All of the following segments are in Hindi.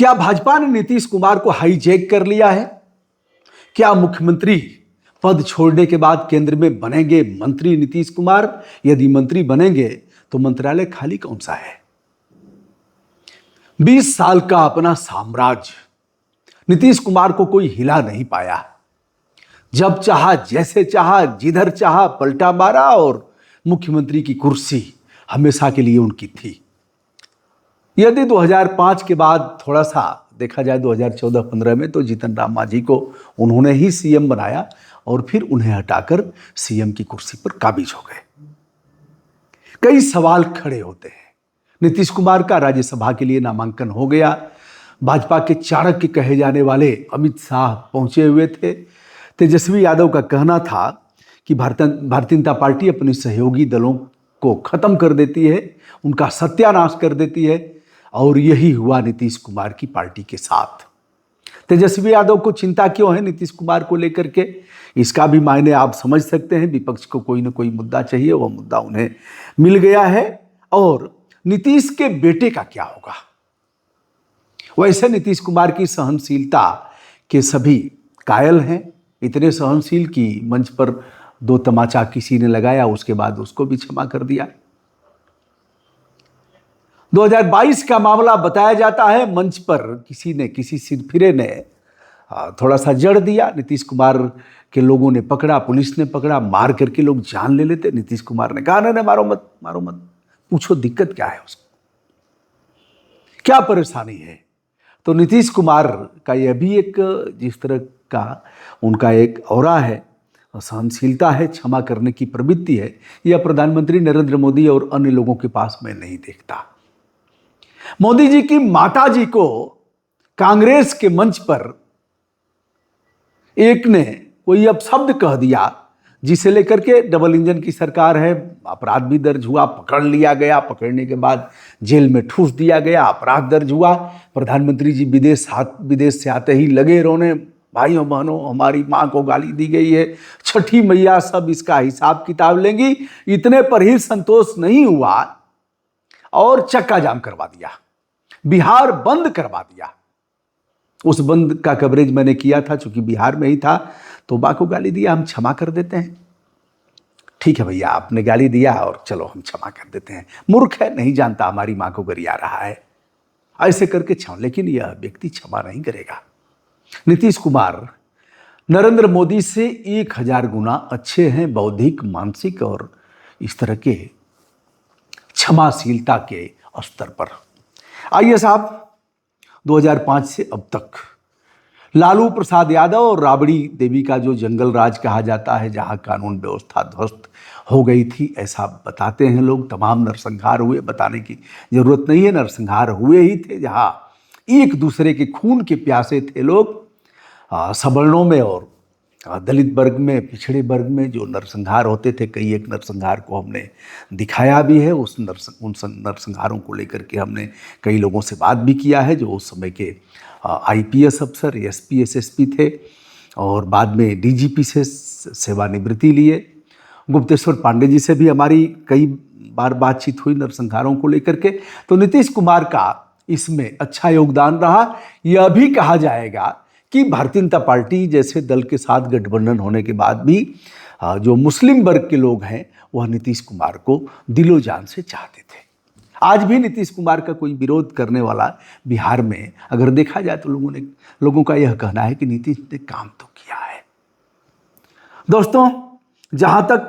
क्या भाजपा ने नीतीश कुमार को हाईजैक कर लिया है? क्या मुख्यमंत्री पद छोड़ने के बाद केंद्र में बनेंगे मंत्री नीतीश कुमार? यदि मंत्री बनेंगे तो मंत्रालय खाली कौन सा है? 20 साल का अपना साम्राज्य नीतीश कुमार को कोई हिला नहीं पाया। जब चाहा, जैसे चाहा, जिधर चाहा पलटा मारा और मुख्यमंत्री की कुर्सी हमेशा के लिए उनकी थी। यदि 2005 के बाद थोड़ा सा देखा जाए 2014-15 में तो जीतन राम मांझी को उन्होंने ही सीएम बनाया और फिर उन्हें हटाकर सीएम की कुर्सी पर काबिज हो गए। कई सवाल खड़े होते हैं। नीतीश कुमार का राज्यसभा के लिए नामांकन हो गया। भाजपा के चाणक्य कहे जाने वाले अमित शाह पहुंचे हुए थे। तेजस्वी यादव का कहना था कि भारतीय जनता पार्टी अपने सहयोगी दलों को खत्म कर देती है, उनका सत्यानाश कर देती है, और यही हुआ नीतीश कुमार की पार्टी के साथ। तेजस्वी यादव को चिंता क्यों है नीतीश कुमार को लेकर के? इसका भी मायने आप समझ सकते हैं। विपक्ष को कोई ना कोई मुद्दा चाहिए, वह मुद्दा उन्हें मिल गया है। और नीतीश के बेटे का क्या होगा? वैसे नीतीश कुमार की सहनशीलता के सभी कायल हैं। इतने सहनशील कि मंच पर 2 तमाचा किसी ने लगाया, उसके बाद उसको भी क्षमा कर दिया। 2022 का मामला बताया जाता है। मंच पर किसी सिरफिरे ने थोड़ा सा जड़ दिया। नीतीश कुमार के लोगों ने पकड़ा, पुलिस ने पकड़ा, मार करके लोग जान ले लेते। नीतीश कुमार ने कहा नहीं, मारो मत, मारो मत, पूछो दिक्कत क्या है, उसको क्या परेशानी है। तो नीतीश कुमार का यह भी एक जिस तरह का उनका एक औरा है, सहनशीलता है, क्षमा करने की प्रवृत्ति है, यह प्रधानमंत्री नरेंद्र मोदी और अन्य लोगों के पास मैं नहीं देखता। मोदी जी की माता जी को कांग्रेस के मंच पर एक ने कोई अपशब्द कह दिया, जिसे लेकर के डबल इंजन की सरकार है, अपराध भी दर्ज हुआ, पकड़ लिया गया, पकड़ने के बाद जेल में ठूस दिया गया, अपराध दर्ज हुआ। प्रधानमंत्री जी विदेश से आते ही लगे रोने, भाइयों बहनों हमारी माँ को गाली दी गई है, छठी मैया सब इसका हिसाब किताब लेंगी। इतने पर ही संतोष नहीं हुआ और चक्का जाम करवा दिया, बिहार बंद करवा दिया। उस बंद का कवरेज मैंने किया था, चूंकि बिहार में ही था, तो मां को गाली दिया, हम क्षमा कर देते हैं। ठीक है भैया, आपने गाली दिया और चलो हम क्षमा कर देते हैं। मूर्ख है, नहीं जानता हमारी मां को गरिया रहा है, ऐसे करके क्षमा। लेकिन यह व्यक्ति क्षमा नहीं करेगा। नीतीश कुमार नरेंद्र मोदी से 1000 गुना अच्छे हैं, बौद्धिक, मानसिक और इस तरह के क्षमाशीलता के स्तर पर। आइए साहब, 2005 से अब तक लालू प्रसाद यादव और राबड़ी देवी का जो जंगल राज कहा जाता है, जहां कानून व्यवस्था ध्वस्त हो गई थी, ऐसा बताते हैं लोग। तमाम नरसंहार हुए, बताने की जरूरत नहीं है, नरसंहार हुए ही थे। जहां एक दूसरे के खून के प्यासे थे लोग, सवर्णों में और दलित वर्ग में, पिछड़े वर्ग में जो नरसंहार होते थे, कई एक नरसंहार को हमने दिखाया भी है। उन नरसंहारों को लेकर के हमने कई लोगों से बात भी किया है, जो उस समय के आईपीएस अफसर, एसपी, एसएसपी थे और बाद में डीजीपी से सेवानिवृत्ति लिए। गुप्तेश्वर पांडे जी से भी हमारी कई बार बातचीत हुई नरसंहारों को लेकर के। तो नीतीश कुमार का इसमें अच्छा योगदान रहा। यह भी कहा जाएगा कि भारतीय जनता पार्टी जैसे दल के साथ गठबंधन होने के बाद भी जो मुस्लिम वर्ग के लोग हैं, वह नीतीश कुमार को दिलो जान से चाहते थे। आज भी नीतीश कुमार का कोई विरोध करने वाला बिहार में अगर देखा जाए तो लोगों का यह कहना है कि नीतीश ने काम तो किया है। दोस्तों, जहां तक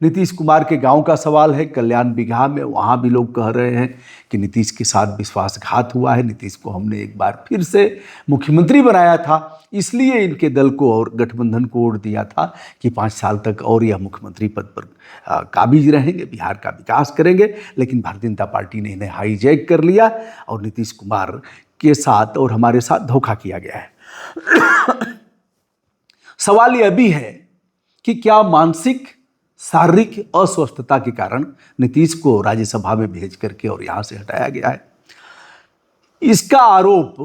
नीतीश कुमार के गांव का सवाल है, कल्याण बिगहा में, वहां भी लोग कह रहे हैं कि नीतीश के साथ विश्वासघात हुआ है। नीतीश को हमने एक बार फिर से मुख्यमंत्री बनाया था, इसलिए इनके दल को और गठबंधन को वोट दिया था कि 5 साल तक और यह मुख्यमंत्री पद पर काबिज रहेंगे, बिहार का विकास करेंगे। लेकिन भारतीय जनता पार्टी ने इन्हें हाईजैक कर लिया और नीतीश कुमार के साथ और हमारे साथ धोखा किया गया है। सवाल यह भी है कि क्या मानसिक शारीरिक अस्वस्थता के कारण नीतीश को राज्यसभा में भेज करके और यहां से हटाया गया है? इसका आरोप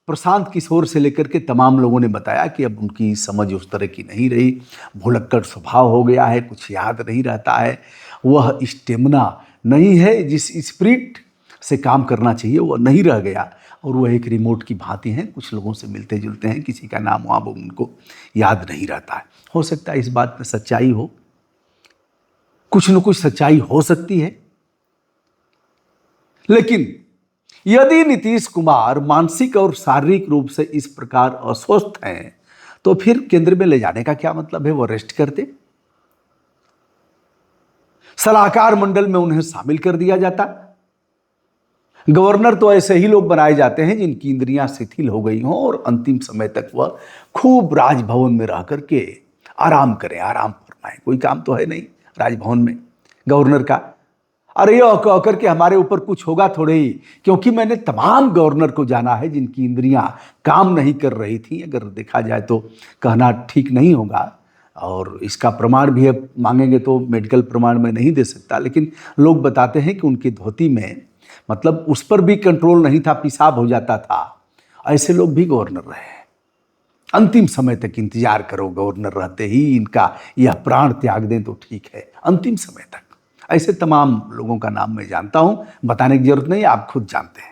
प्रशांत किशोर से लेकर के तमाम लोगों ने बताया कि अब उनकी समझ उस तरह की नहीं रही, भुलक्कड़ स्वभाव हो गया है, कुछ याद नहीं रहता है, वह स्टेमिना नहीं है, जिस स्पिरिट से काम करना चाहिए वह नहीं रह गया। और वो एक रिमोट की भांति हैं, कुछ लोगों से मिलते जुलते हैं, किसी का नाम वहाँ वो उनको याद नहीं रहता है। हो सकता है इस बात में सच्चाई हो, कुछ न कुछ सच्चाई हो सकती है। लेकिन यदि नीतीश कुमार मानसिक और शारीरिक रूप से इस प्रकार अस्वस्थ हैं तो फिर केंद्र में ले जाने का क्या मतलब है? वो रेस्ट करते, सलाहकार मंडल में उन्हें शामिल कर दिया जाता। गवर्नर तो ऐसे ही लोग बनाए जाते हैं जिनकी इंद्रियां शिथिल हो गई हों और अंतिम समय तक वह खूब राजभवन में रह करके आराम करें, आराम फरमाएं। कोई काम तो है नहीं राजभवन में गवर्नर का। अरे ये कह करके हमारे ऊपर कुछ होगा थोड़े ही, क्योंकि मैंने तमाम गवर्नर को जाना है जिनकी इंद्रियां काम नहीं कर रही थी। अगर देखा जाए तो कहना ठीक नहीं होगा, और इसका प्रमाण भी अब मांगेंगे तो मेडिकल प्रमाण में नहीं दे सकता, लेकिन लोग बताते हैं कि उनकी धोती में, मतलब उस पर भी कंट्रोल नहीं था, पेशाब हो जाता था। ऐसे लोग भी गवर्नर रहे। अंतिम समय तक इंतजार करो, गवर्नर रहते ही इनका यह प्राण त्याग दें तो ठीक है, अंतिम समय तक। ऐसे तमाम लोगों का नाम मैं जानता हूं, बताने की जरूरत नहीं, आप खुद जानते हैं।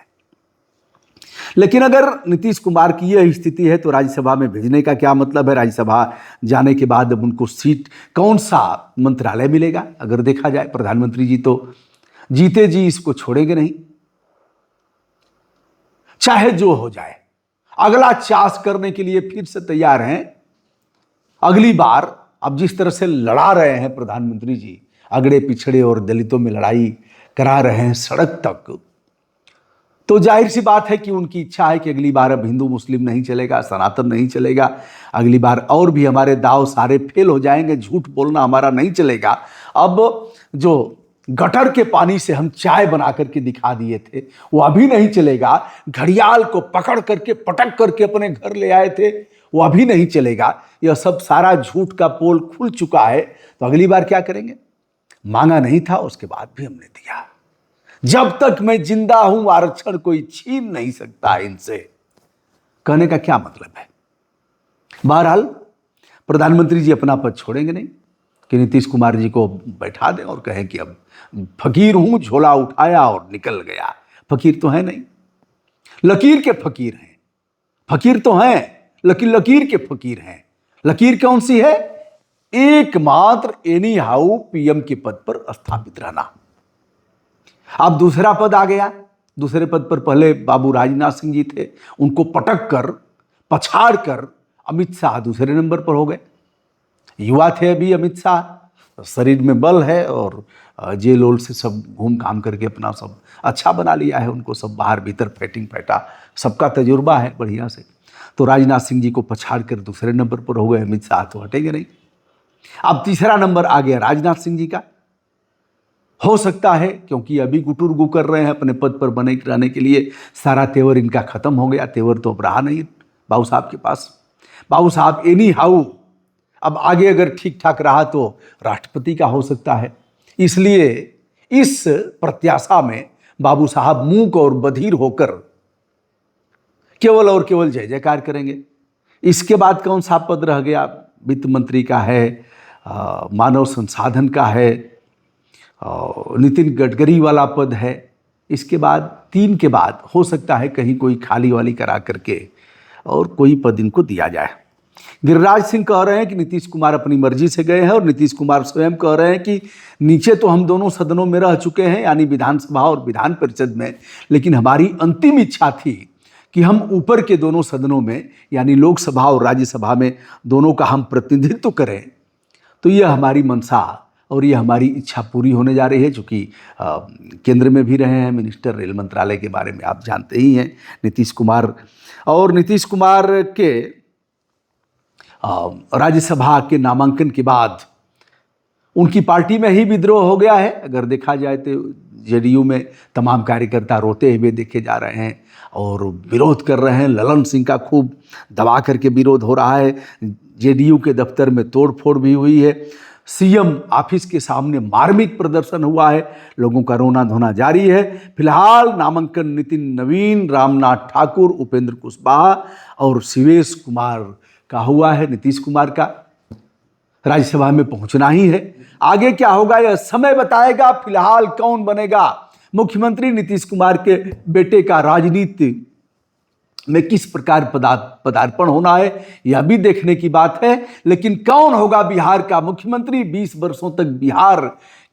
लेकिन अगर नीतीश कुमार की यह स्थिति है तो राज्यसभा में भेजने का क्या मतलब है? राज्यसभा जाने के बाद अब उनको सीट, कौन सा मंत्रालय मिलेगा? अगर देखा जाए प्रधानमंत्री जी तो जीते जी इसको छोड़ेंगे नहीं, चाहे जो हो जाए। अगला चास करने के लिए फिर से तैयार हैं। अगली बार अब जिस तरह से लड़ा रहे हैं प्रधानमंत्री जी, अगड़े पिछड़े और दलितों में लड़ाई करा रहे हैं सड़क तक, तो जाहिर सी बात है कि उनकी इच्छा है कि अगली बार अब हिंदू मुस्लिम नहीं चलेगा, सनातन नहीं चलेगा। अगली बार और भी हमारे दाव सारे फेल हो जाएंगे, झूठ बोलना हमारा नहीं चलेगा। अब जो गटर के पानी से हम चाय बना करके दिखा दिए थे वो अभी नहीं चलेगा। घड़ियाल को पकड़ करके पटक करके अपने घर ले आए थे वो अभी नहीं चलेगा। यह सब सारा झूठ का पोल खुल चुका है। तो अगली बार क्या करेंगे? मांगा नहीं था, उसके बाद भी हमने दिया। जब तक मैं जिंदा हूं आरक्षण कोई छीन नहीं सकता इनसे, कहने का क्या मतलब है? बहरहाल प्रधानमंत्री जी अपना पद छोड़ेंगे नहीं कि नीतीश कुमार जी को बैठा दें और कहें कि अब फकीर हूं, झोला उठाया और निकल गया। फकीर तो है नहीं, लकीर के फकीर हैं। फकीर तो हैं लेकिन लकीर के फकीर हैं। लकीर कौन सी है? एकमात्र एनी हाउ पीएम के पद पर स्थापित रहना। अब दूसरा पद आ गया। दूसरे पद पर पहले बाबू राजनाथ सिंह जी थे, उनको पटक कर पछाड़ कर अमित शाह दूसरे नंबर पर हो गए। युवा थे अभी अमित शाह, शरीर में बल है और जेल ओल से सब घूम घाम करके अपना सब अच्छा बना लिया है। उनको सब बाहर भीतर फैटिंग फैटा सबका तजुर्बा है बढ़िया से। तो राजनाथ सिंह जी को पछाड़ कर दूसरे नंबर पर हो गए। अमित शाह तो हटेंगे नहीं। अब तीसरा नंबर आ गया राजनाथ सिंह जी का। हो सकता है क्योंकि अभी गुटुरगु कर रहे हैं अपने पद पर बने रहने के लिए, सारा तेवर इनका खत्म हो गया। तेवर तो अब रहा नहीं बाबू साहब के पास। बाबू साहब एनी हाउ अब आगे अगर ठीक ठाक रहा तो राष्ट्रपति का हो सकता है। इसलिए इस प्रत्याशा में बाबू साहब मूक और बधिर होकर केवल और केवल जय जयकार करेंगे। इसके बाद कौन सा पद रह गया? वित्त मंत्री का है, मानव संसाधन का है, नितिन गडकरी वाला पद है। इसके बाद 3 के बाद हो सकता है कहीं कोई खाली वाली करा करके और कोई पद इनको दिया जाए। गिरिराज सिंह कह रहे हैं कि नीतीश कुमार अपनी मर्जी से गए हैं और नीतीश कुमार स्वयं कह रहे हैं कि नीचे तो हम दोनों सदनों में रह चुके हैं, यानी विधानसभा और विधान परिषद में, लेकिन हमारी अंतिम इच्छा थी कि हम ऊपर के दोनों सदनों में यानी लोकसभा और राज्यसभा में दोनों का हम प्रतिनिधित्व करें। तो यह हमारी मंशा और ये हमारी इच्छा पूरी होने जा रही है। चूँकि केंद्र में भी रहे हैं, मिनिस्टर रेल मंत्रालय के बारे में आप जानते ही हैं नीतीश कुमार। और नीतीश कुमार के राज्यसभा के नामांकन के बाद उनकी पार्टी में ही विद्रोह हो गया है। अगर देखा जाए तो जेडीयू में तमाम कार्यकर्ता रोते हुए देखे जा रहे हैं और विरोध कर रहे हैं। ललन सिंह का खूब दबा करके विरोध हो रहा है। जेडीयू के दफ्तर में तोड़फोड़ भी हुई है। सीएम ऑफिस के सामने मार्मिक प्रदर्शन हुआ है। लोगों का रोना धोना जारी है। फिलहाल नामांकन नितिन नवीन, रामनाथ ठाकुर, उपेंद्र कुशवाहा और शिवेश कुमार का हुआ है। नीतीश कुमार का राज्यसभा में पहुंचना ही है। आगे क्या होगा यह समय बताएगा। फिलहाल कौन बनेगा मुख्यमंत्री? नीतीश कुमार के बेटे का राजनीति में किस प्रकार पदार्पण होना है यह भी देखने की बात है। लेकिन कौन होगा बिहार का मुख्यमंत्री? 20 वर्षों तक बिहार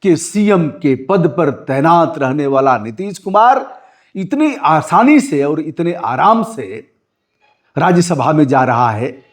के सीएम के पद पर तैनात रहने वाला नीतीश कुमार इतनी आसानी से और इतने आराम से राज्यसभा में जा रहा है,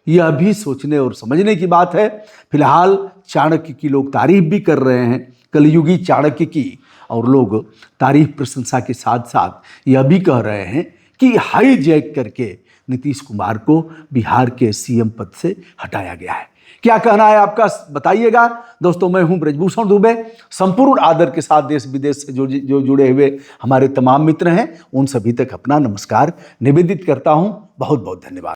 यह भी सोचने और समझने की बात है। फिलहाल चाणक्य की लोग तारीफ भी कर रहे हैं, कलयुगी चाणक्य की, और लोग तारीफ प्रशंसा के साथ साथ यह भी कह रहे हैं कि हाईजैक करके नीतीश कुमार को बिहार के सीएम पद से हटाया गया है। क्या कहना है आपका, बताइएगा। दोस्तों, मैं हूं ब्रजभूषण दुबे। संपूर्ण आदर के साथ देश विदेश से जो जुड़े हुए हमारे तमाम मित्र हैं, उन सभी तक अपना नमस्कार निवेदित करता हूं। बहुत बहुत धन्यवाद।